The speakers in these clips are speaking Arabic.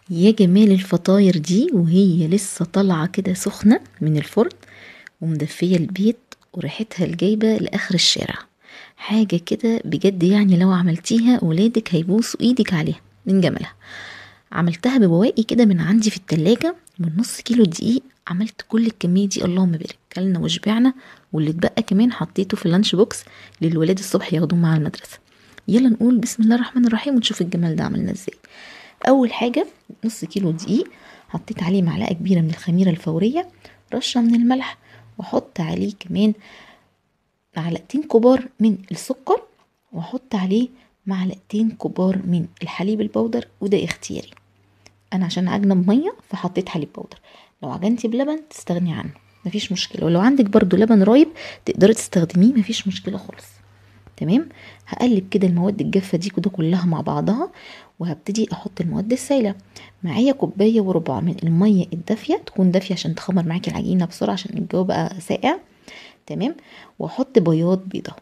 يا جمال الفطاير دي وهي لسه طالعة كده سخنة من الفرن ومدفية البيت وريحتها الجايبة لآخر الشارع. حاجة كده بجد، يعني لو عملتيها ولادك هيبوسوا ايدك عليها من جمالها. عملتها ببواقي كده من عندي في التلاجة، من نص كيلو دقيق عملت كل الكمية دي، اللهم بارك، كلنا وشبعنا. واللي اتبقى كمان حطيته في اللانش بوكس للولاد الصبح ياخدوه مع المدرسة. يلا نقول بسم الله الرحمن الرحيم ونشوف الجمال ده عملنا ازاي. اول حاجه نص كيلو دقيق، حطيت عليه معلقه كبيره من الخميره الفوريه، رشه من الملح، واحط عليه كمان معلقتين كبار من السكر، واحط عليه معلقتين كبار من الحليب البودر، وده اختياري. انا عشان عجنه بميه فحطيت حليب بودر، لو عجنتي بلبن تستغني عنه مفيش مشكله، ولو عندك برضو لبن رايب تقدري تستخدميه مفيش مشكله خالص. تمام. هقلب كده المواد الجافه دي كده كلها مع بعضها، وهبتدي احط المواد السائله. معايا كوبايه وربع من الميه الدافيه، تكون دافيه عشان تخمر معاكي العجينه بسرعه عشان الجو بقى ساقع. تمام. واحط بياض بيضه،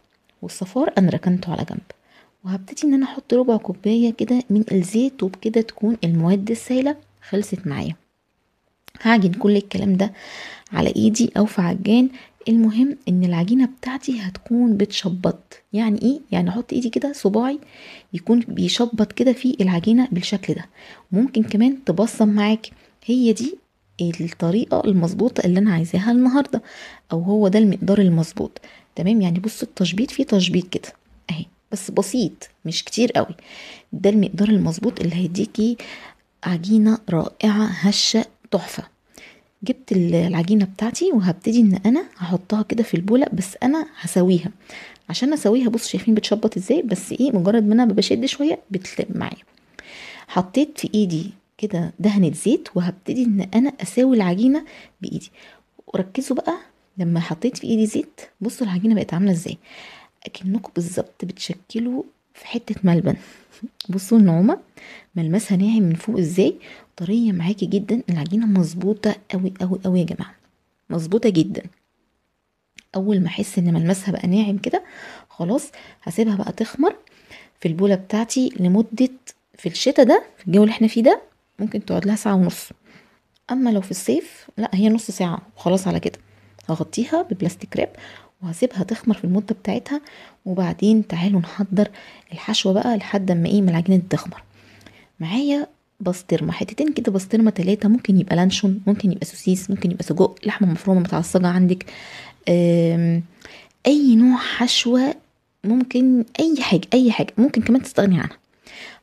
والصفار انا ركنته على جنب. وهبتدي ان انا احط ربع كوبايه كده من الزيت، وبكده تكون المواد السائله خلصت معايا. هعجن كل الكلام ده على ايدي او في عجان. المهم ان العجينه بتاعتي هتكون بتشبط. يعني ايه؟ يعني احط ايدي كده صباعي يكون بيشبط كده في العجينه بالشكل ده. ممكن كمان تبصم معاكي. هي دي الطريقه المظبوطه اللي انا عايزاها النهارده، او هو ده المقدار المظبوط. تمام. يعني بصوا التشبيط فيه تشبيط كده اهي، بس بسيط مش كتير قوي. ده المقدار المظبوط اللي هيديكي عجينه رائعه هشه تحفه. جبت العجينة بتاعتي وهبتدي ان انا هحطها كده في البولة، بس انا هسويها. عشان اسويها بص شايفين بتشبط ازاي، بس ايه، مجرد ما انا بشد شوية بتلم معايا. حطيت في ايدي كده دهنة زيت، وهبتدي ان انا اساوي العجينة بايدي. وركزوا بقى، لما حطيت في ايدي زيت بصوا العجينة بقت عاملة ازاي، اكنكم بالظبط بتشكلوا في حتة ملبن. بصوا النعومة، ملمسها ناعم من فوق ازاي، طرية معاكي جدا. العجينة مظبوطة قوي قوي قوي يا جماعة، مظبوطة جدا. اول ما احس ان ملمسها بقى ناعم كده خلاص، هسيبها بقى تخمر في البولة بتاعتي لمدة، في الشتاء ده في الجو اللي احنا فيه ده ممكن تقعد لها ساعة ونص. اما لو في الصيف لا، هي نص ساعة وخلاص على كده. هغطيها ببلاستيك راب وهسيبها تخمر في المدة بتاعتها. وبعدين تعالوا نحضر الحشوة بقى لحد ما ايه، ما العجينة دي تخمر معايا. بسطرمة، حتتين كده بسطرمة، تلاتة، ممكن يبقى لانشون، ممكن يبقى سوسيس، ممكن يبقى سجق، لحمة مفرومة متعصجة عندك، اي نوع حشوة، ممكن اي حاجة اي حاجة ممكن كمان تستغني عنها.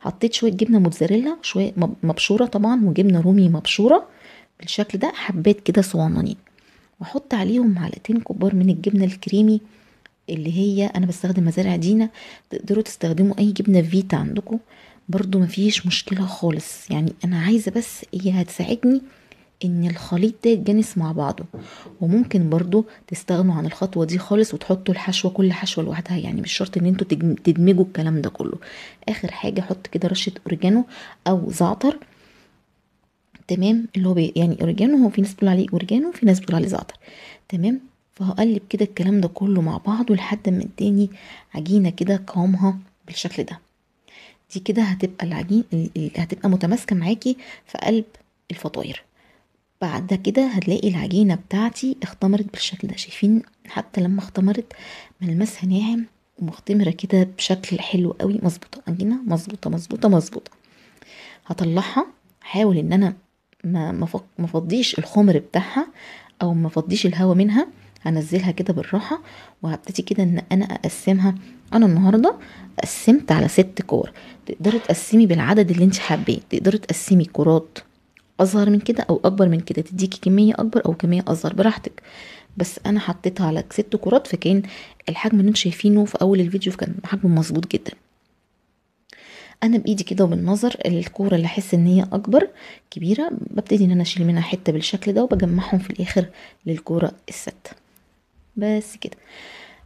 حطيت شوية جبنة موتزاريلا، شوية مبشورة طبعا، وجبنة رومي مبشورة بالشكل ده، حبات كده صغننين. واحط عليهم معلقتين كبار من الجبنة الكريمي، اللي هي انا بستخدم مزارع دينا. تقدروا تستخدموا اي جبنة فيتا عندكم برضو مفيش مشكلة خالص. يعني انا عايزة بس هي هتساعدني ان الخليط ده يتجانس مع بعضه. وممكن برضو تستغنوا عن الخطوة دي خالص وتحطوا الحشوة، كل حشوة لوحدها، يعني مش شرط ان انتوا تدمجوا الكلام ده كله. اخر حاجة حط كده رشة اوريجانو او زعتر. تمام. اللي هو يعني اوريجانو، هو في ناس بتقول عليه اوريجانو وفي ناس بتقول عليه زعتر. تمام. فهقلب كده الكلام ده كله مع بعضه لحد ما اداني عجينة كده قوامها بالشكل ده. دي كده هتبقى العجين هتبقى متماسكة معاكي في قلب الفطاير. بعد كده هتلاقي العجينة بتاعتي اختمرت بالشكل ده، شايفين؟ حتى لما اختمرت ملمسها ناعم ومختمرة كده بشكل حلو قوي. مظبوطة عجينة، مظبوطة مظبوطة مظبوطة. هطلعها، حاول ان انا ما فضيش الخمر بتاعها او ما فضيش الهواء منها. هنزلها كده بالراحة، وهبتدي كده ان انا اقسمها. انا النهاردة قسمت على 6 كور. تقدري تقسمي بالعدد اللي انت حابيه، تقدري تقسمي كرات اصغر من كده او اكبر من كده، تديكي كمية اكبر او كمية اصغر براحتك. بس انا حطيتها على 6 كرات، فكان الحجم اللي انتوا شايفينه في اول الفيديو كان حجم مظبوط جدا. انا بايدي كده وبالنظر الكوره اللي احس ان هي اكبر كبيره ببتدي ان انا اشيل منها حته بالشكل ده، وبجمعهم في الاخر للكوره الست. بس كده.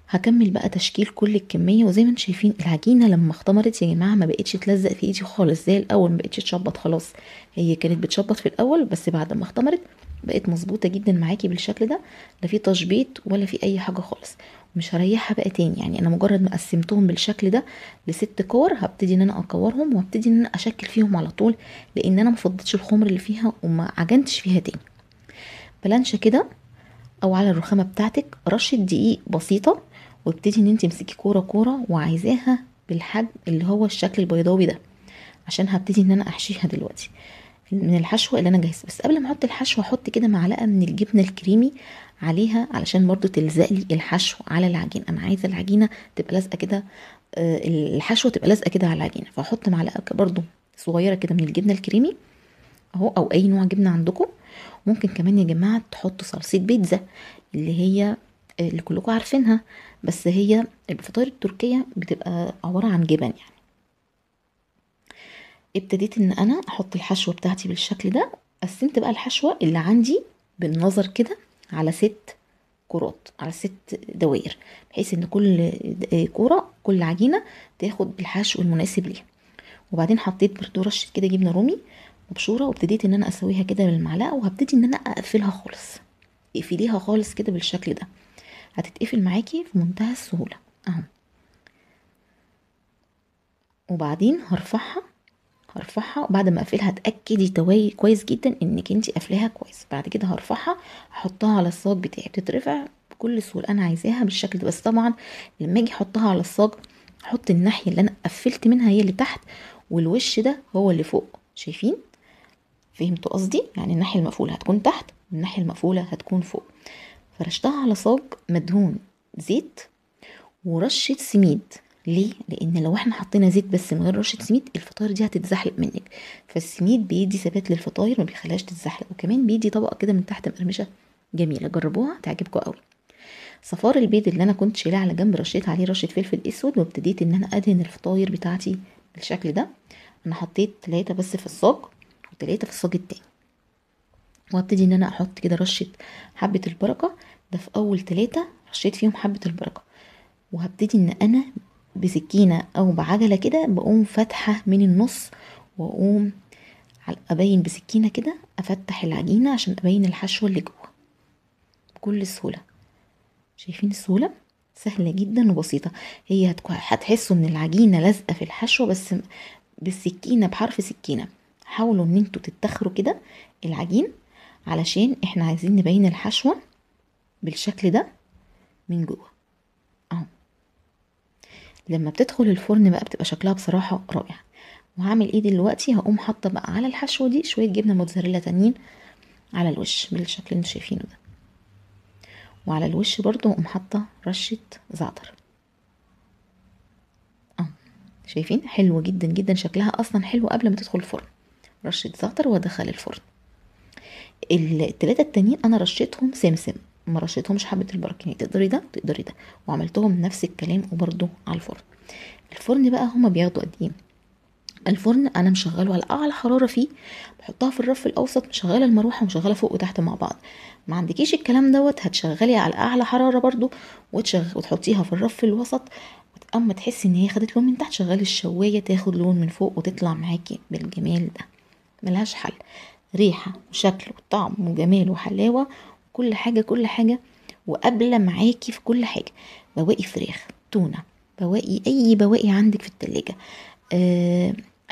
هكمل بقى تشكيل كل الكميه. وزي ما انتم شايفين العجينه لما اختمرت يا جماعه ما بقتش تلزق في ايدي خالص زي الاول، ما بقتش تشبط خلاص. هي كانت بتشبط في الاول، بس بعد ما اختمرت بقت مظبوطه جدا معاكي بالشكل ده. لا في تشبيط ولا في اي حاجه خالص. مش هريحها بقى تاني. يعني انا مجرد ما قسمتهم بالشكل ده ل6 كور، هبتدي ان انا اكورهم وهبتدي ان انا اشكل فيهم على طول، لان انا مفضتش الخمر اللي فيها وما عجنتش فيها تاني. بلانشة كده او على الرخامة بتاعتك رشة دقيق بسيطة، وابتدي ان انت تمسكي كورة كورة وعايزاها بالحجم اللي هو الشكل البيضاوي ده، عشان هبتدي ان انا احشيها دلوقتي من الحشوة اللي انا جاهزة. بس قبل ما احط الحشوة احط كده معلقة من الجبنة الكريمي عليها، علشان برضو تلزق لي الحشو على العجين. انا عايزة العجينة تبقى لازقة كده، الحشوة تبقى لازقة كده على العجينة، فاحط معلقة برضو صغيرة كده من الجبنة الكريمي اهو، او اي نوع جبنة عندكم. ممكن كمان يا جماعة تحطوا صلصة بيتزا اللي هي اللي كلكم عارفينها، بس هي الفطاير التركية بتبقى عبارة عن جبن يعني. ابتديت ان انا احط الحشوة بتاعتي بالشكل ده. قسمت بقى الحشوة اللي عندي بالنظر كده على 6 كرات، على 6 دوائر، بحيث ان كل كورة كل عجينة تاخد الحشو المناسب ليها. وبعدين حطيت برضو رشة كده جبنة رومي مبشورة، وابتديت ان انا اسويها كده بالمعلقة، وهبتدي ان انا اقفلها خالص. اقفليها خالص كده بالشكل ده، هتتقفل معاكي في منتهى السهولة اهو. وبعدين هرفعها وبعد ما اقفلها اتاكدي تواي كويس جدا انك انتي قافلاها كويس. بعد كده هرفعها احطها على الصاج بتاعي، بتترفع بكل سهوله. انا عايزاها بالشكل ده، بس طبعا لما اجي احطها على الصاج احط الناحيه اللي انا قفلت منها هي اللي تحت، والوش ده هو اللي فوق. شايفين؟ فهمتوا قصدي؟ يعني الناحيه المقفوله هتكون تحت والناحيه المقفوله هتكون فوق. فرشتها على صاج مدهون زيت ورشة سميد. ليه؟ لان لو احنا حطينا زيت بس من غير رشة سميد الفطاير دي هتتزحلق منك، فالسميد بيدي ثبات للفطاير ما بيخليهاش تتزحلق، وكمان بيدي طبقة كده من تحت مقرمشة جميلة. جربوها تعجبكم قوي. صفار البيض اللي انا كنت شايلاه على جنب رشيت عليه رشة فلفل اسود، وابتديت ان انا ادهن الفطاير بتاعتي بالشكل ده. انا حطيت 3 بس في الصاج و3 في الصاج التاني، وابتدي ان انا احط كده رشة حبة البركة. ده في اول 3 رشيت فيهم حبة البركة، وهبتدي ان انا بسكينة او بعجلة كده بقوم فاتحة من النص، واقوم ابين بسكينة كده افتح العجينة عشان ابين الحشوة اللي جوه بكل سهولة. شايفين السهولة؟ سهلة جدا وبسيطة. هي هتحسوا ان العجينة لازقة في الحشوة، بس بالسكينة بحرف سكينة حاولوا ان انتوا تتخروا كده العجين، علشان احنا عايزين نبين الحشوة بالشكل ده من جوه اهو. لما بتدخل الفرن بقى بتبقى شكلها بصراحة رائع. وهعمل ايه دلوقتي؟ هقوم حاطه بقى على الحشوه دي شويه جبنه موتزاريلا تانيين على الوش بالشكل اللي انتوا شايفينه ده، وعلى الوش برضو هقوم حاطه رشه زعتر اهو. شايفين؟ حلوه جدا جدا، شكلها اصلا حلو قبل ما تدخل الفرن. رشه زعتر وادخل الفرن. ال3 التانيين انا رشيتهم سمسم، ما رشيتهمش حبه البركان. تقدري ده تقدري ده، وعملتهم نفس الكلام وبرضو على الفرن. الفرن بقى هما بياخدوا قد ايه؟ الفرن انا مشغله على اعلى حراره فيه، بحطها في الرف الاوسط، مشغله المروحه ومشغله فوق وتحت مع بعض. ما عندكيش الكلام دوت، هتشغلي على اعلى حراره برضو وتحطيها في الرف الوسط. اما تحسي ان هي خدت لون من تحت شغلي الشوايه تاخد لون من فوق وتطلع معاكي بالجمال ده. ملهاش حل، ريحه وشكل وطعم وجمال وحلاوه، كل حاجه كل حاجه. وقابله معاكي في كل حاجه، بواقي فراخ، تونه، بواقي اي بواقي عندك في التلاجة،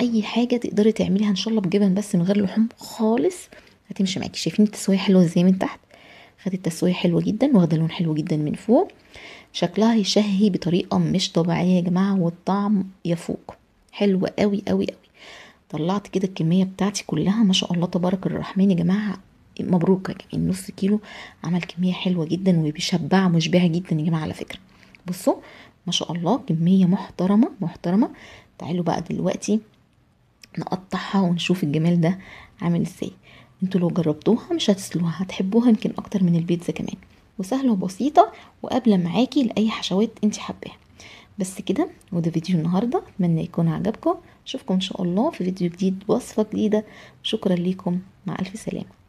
اي حاجه تقدري تعمليها ان شاء الله بجبن بس من غير لحوم خالص هتمشي معاكي. شايفين التسويه حلوه ازاي من تحت؟ خدت تسويه حلوه جدا، واخده لون حلو جدا من فوق، شكلها يشهي بطريقه مش طبيعيه يا جماعه، والطعم يفوق. حلوه قوي قوي قوي. طلعت كده الكميه بتاعتي كلها ما شاء الله تبارك الرحمن يا جماعه. مبروك يا جماعه، نص كيلو عمل كميه حلوه جدا وبيشبع مشبع جدا يا جماعه على فكره. بصوا ما شاء الله كميه محترمه محترمه. تعالوا بقى دلوقتي نقطعها ونشوف الجمال ده عامل ازاي. انتوا لو جربتوها مش هتسلوها، هتحبوها يمكن اكتر من البيتزا كمان، وسهلة وبسيطة وقابلة معاكي لأي حشوات انت حباها. بس كده، وده فيديو النهاردة، اتمنى يكون عجبكم. اشوفكم ان شاء الله في فيديو جديد بوصفة جديدة. شكرا ليكم، مع الف سلامة.